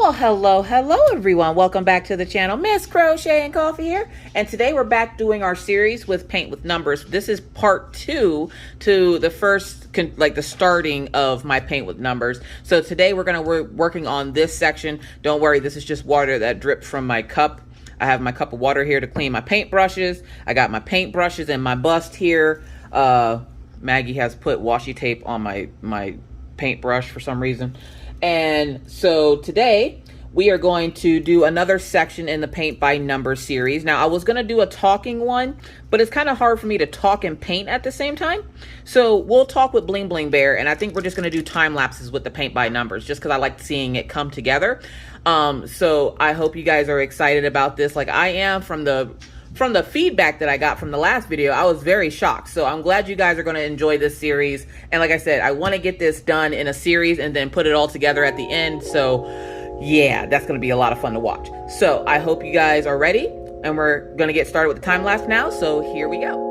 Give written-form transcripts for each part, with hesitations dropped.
Well, hello everyone. Welcome back to the channel. Miss Crochet and Coffee here. And today we're back doing our series with Paint with Numbers. This is part 2 to the first, the starting of my Paint with Numbers. So today we're going to working on this section. Don't worry, this is just water that dripped from my cup. I have my cup of water here to clean my paint brushes. I got my paint brushes and my bust here. Maggie has put washi tape on my paintbrush for some reason. And so today we are going to do another section in the Paint by Numbers series. Now I was going to do a talking one, but it's kind of hard for me to talk and paint at the same time. So we'll talk with Bling Bling Bear, and I think we're just going to do time lapses with the Paint by Numbers just because I like seeing it come together. So I hope you guys are excited about this like I am. From the feedback that I got from the last video, I was very shocked. So I'm glad you guys are going to enjoy this series. And like I said, I want to get this done in a series and then put it all together at the end. So yeah, that's going to be a lot of fun to watch. So I hope you guys are ready, and we're going to get started with the time lapse now. So here we go.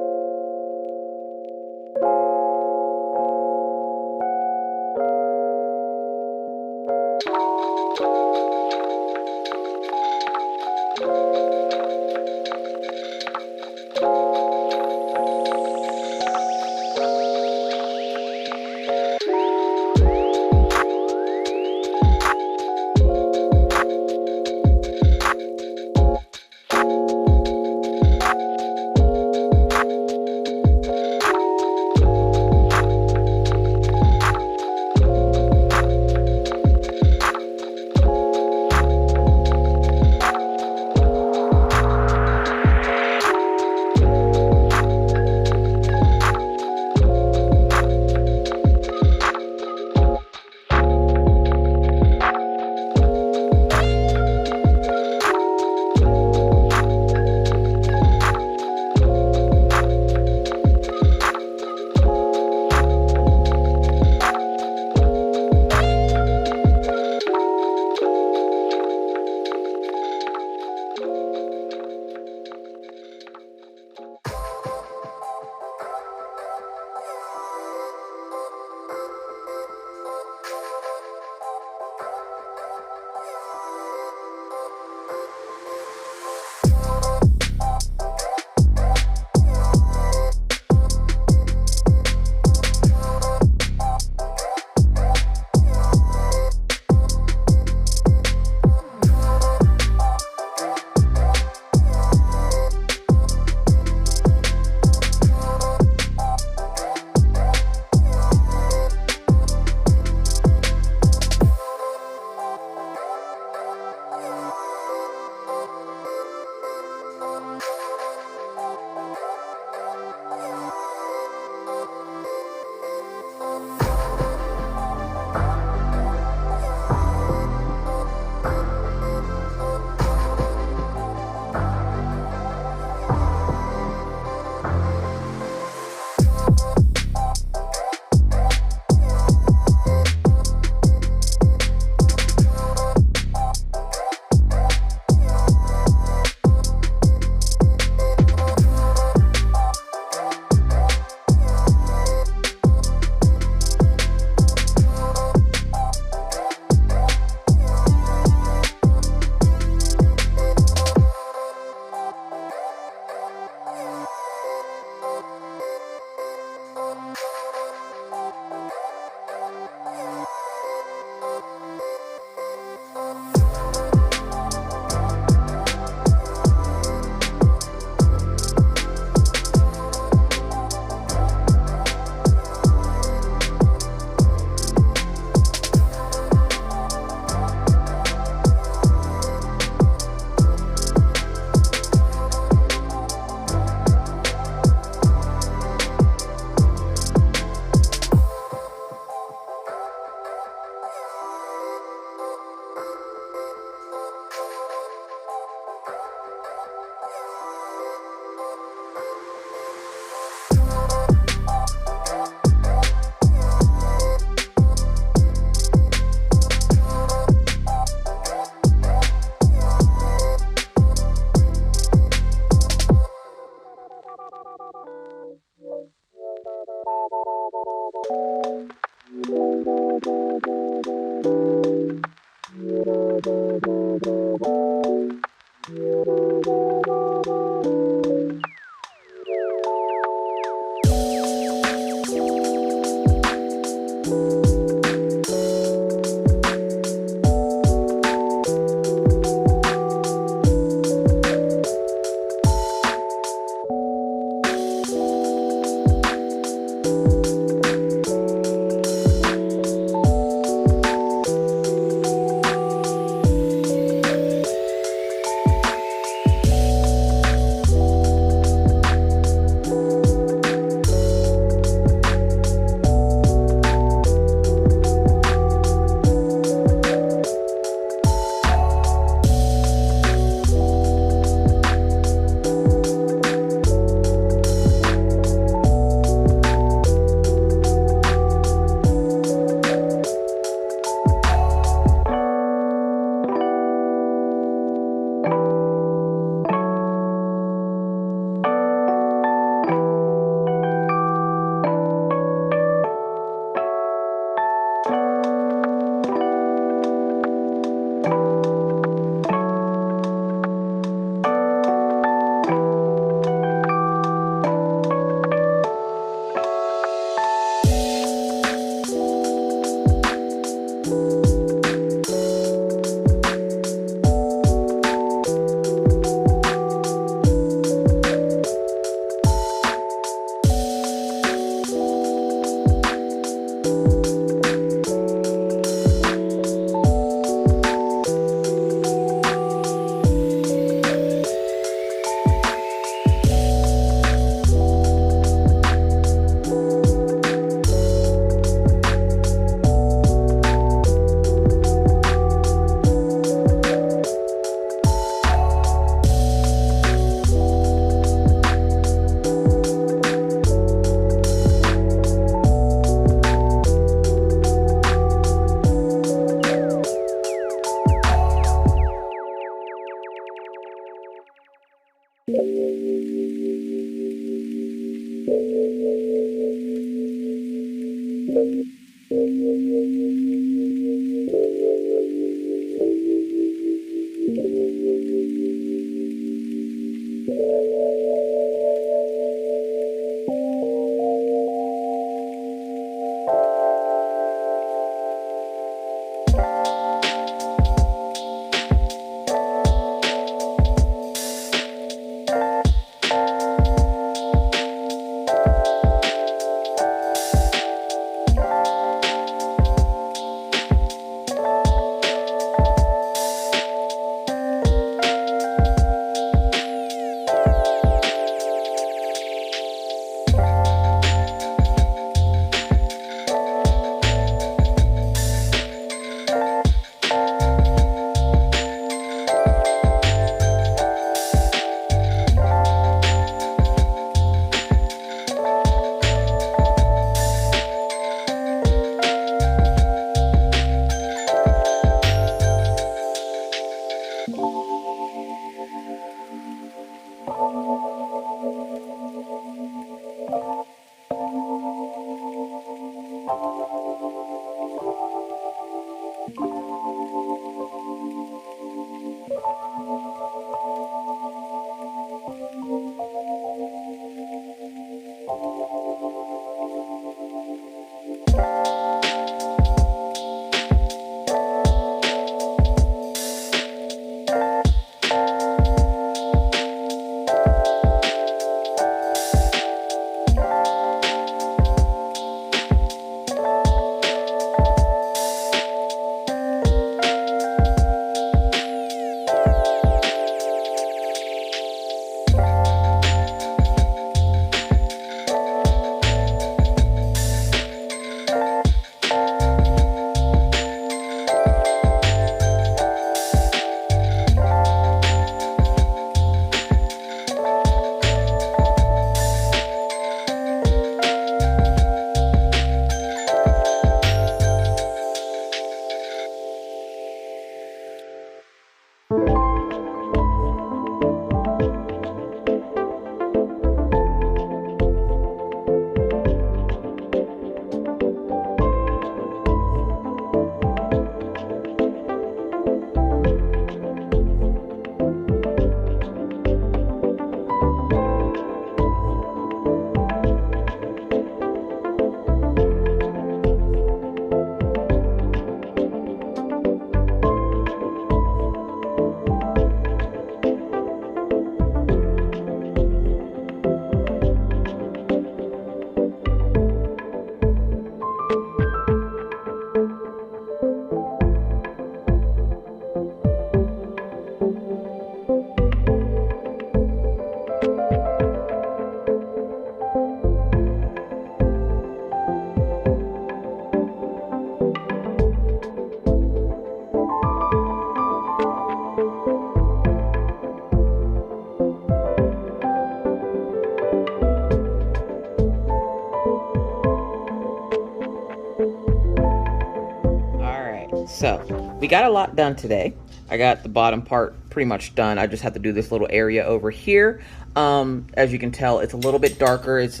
So we got a lot done today. I got the bottom part pretty much done. I just have to do this little area over here. As you can tell, it's a little bit darker. It's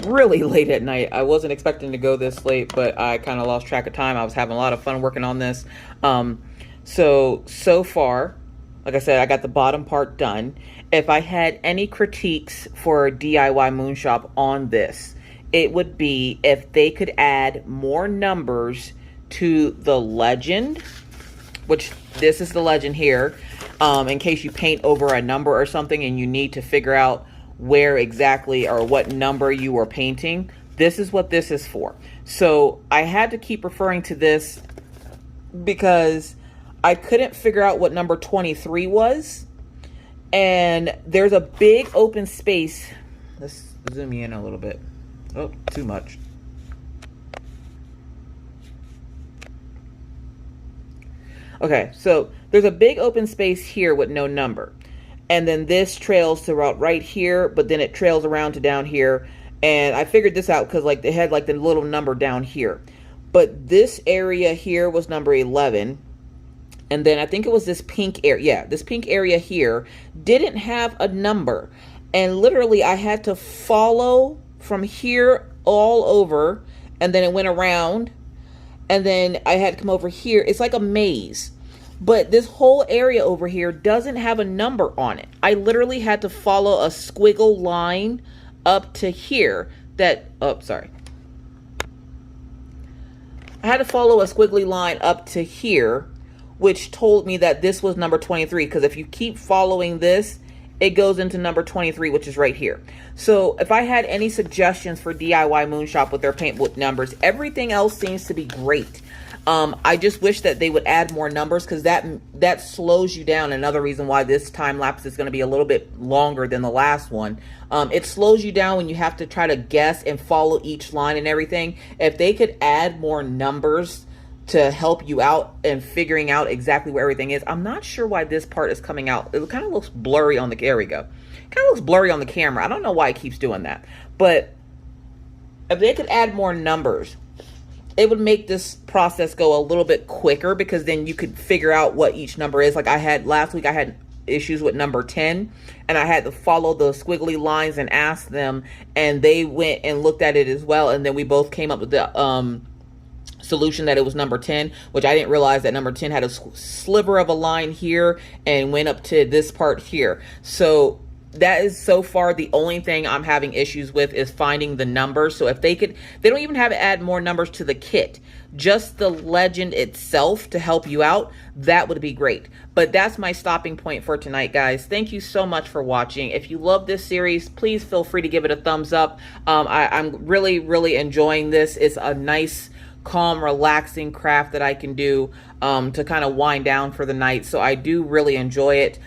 really late at night. I wasn't expecting to go this late, but I kind of lost track of time. I was having a lot of fun working on this. So far, like I said, I got the bottom part done. If I had any critiques for DIYMoon shop on this, it would be if they could add more numbers to the legend, which this is the legend here, in case you paint over a number or something and you need to figure out where exactly or what number you are painting. This is what this is for. So I had to keep referring to this because I couldn't figure out what number 23 was. And there's a big open space. Let's zoom in a little bit. Oh, too much. Okay, so there's a big open space here with no number. And then this trails to right here, but then it trails around to down here. And I figured this out because like they had like the little number down here. But this area here was number 11. And then I think it was this pink area. Yeah, this pink area here didn't have a number. And literally I had to follow from here all over. And then it went around. And then I had to come over here. It's like a maze. But this whole area over here doesn't have a number on it. I literally had to follow a squiggle line up to here that, oh, sorry. I had to follow a squiggly line up to here, which told me that this was number 23. Because if you keep following this, it goes into number 23, which is right here. So if I had any suggestions for DIYMoon shop with their paint with numbers, everything else seems to be great. I just wish that they would add more numbers because that slows you down. Another reason why this time lapse is going to be a little bit longer than the last one. It slows you down when you have to try to guess and follow each line and everything. If they could add more numbers to help you out and figuring out exactly where everything is. I'm not sure why this part is coming out. It kind of looks blurry on the, there we go. Kind of looks blurry on the camera. I don't know why it keeps doing that. But if they could add more numbers, it would make this process go a little bit quicker because then you could figure out what each number is. Like I had last week, I had issues with number 10 and I had to follow the squiggly lines and ask them, and they went and looked at it as well. And then we both came up with the solution that it was number 10, which I didn't realize that number 10 had a sliver of a line here and went up to this part here. So that is so far the only thing I'm having issues with is finding the numbers. So if they could, they don't even have to add more numbers to the kit, just the legend itself to help you out, that would be great. But that's my stopping point for tonight, guys. Thank you so much for watching. If you love this series, please feel free to give it a thumbs up. I'm really enjoying this. It's a nice, calm, relaxing craft that I can do to kind of wind down for the night. So I do really enjoy it.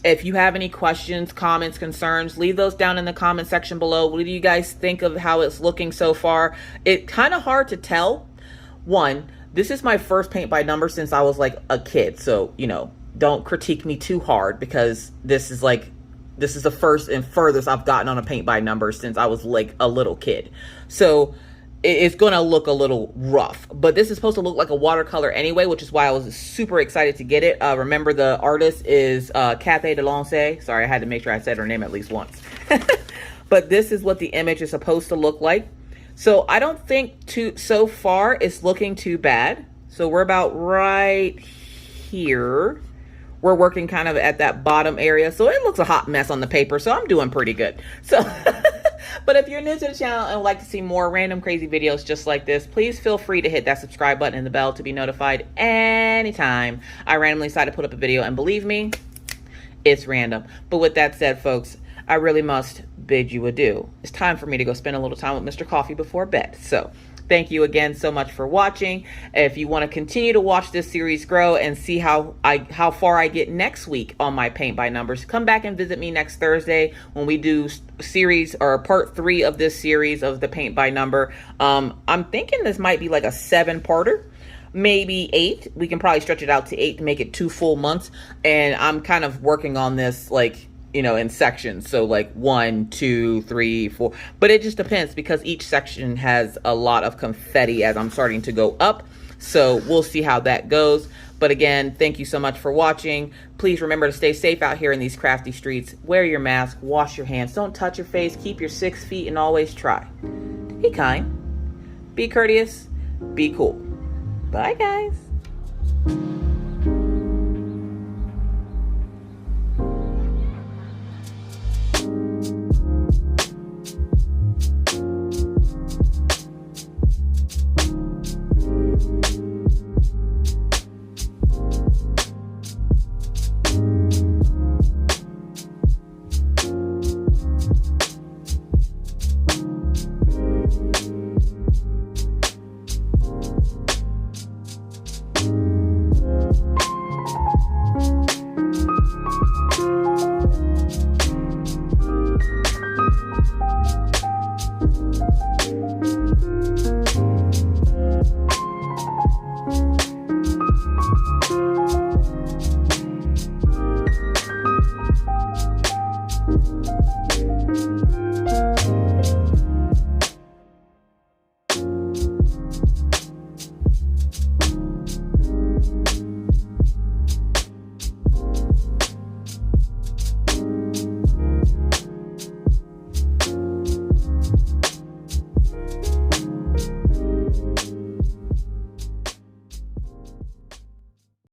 If you have any questions, comments, concerns, leave those down in the comment section below. What do you guys think of how it's looking so far? It's kind of hard to tell. One, this is my first paint by number since I was like a kid. So, you know, don't critique me too hard because this is the first and furthest I've gotten on a paint by number since I was like a little kid. So it's going to look a little rough, but this is supposed to look like a watercolor anyway, which is why I was super excited to get it. Remember, the artist is Cathy Delanssay. Sorry, I had to make sure I said her name at least once. But this is what the image is supposed to look like. So I don't think so far it's looking too bad. So we're about right here. We're working kind of at that bottom area. So it looks a hot mess on the paper. So I'm doing pretty good. So, but if you're new to the channel and would like to see more random crazy videos just like this, please feel free to hit that subscribe button and the bell to be notified anytime I randomly decide to put up a video. And believe me, it's random. But with that said, folks, I really must bid you adieu. It's time for me to go spend a little time with Mr. Coffee before bed. So thank you again so much for watching. If you want to continue to watch this series grow and see how far I get next week on my paint by numbers, come back and visit me next Thursday when we do series or part 3 of this series of the paint by number. I'm thinking this might be like a 7-parter, maybe 8. We can probably stretch it out to 8 to make it 2 full months. And I'm kind of working on this like, you know, in sections. So like 1, 2, 3, 4, but it just depends because each section has a lot of confetti as I'm starting to go up. So we'll see how that goes. But again, thank you so much for watching. Please remember to stay safe out here in these crafty streets. Wear your mask, wash your hands, don't touch your face, keep your 6 feet, and always try to be kind, be courteous, be cool. Bye, guys.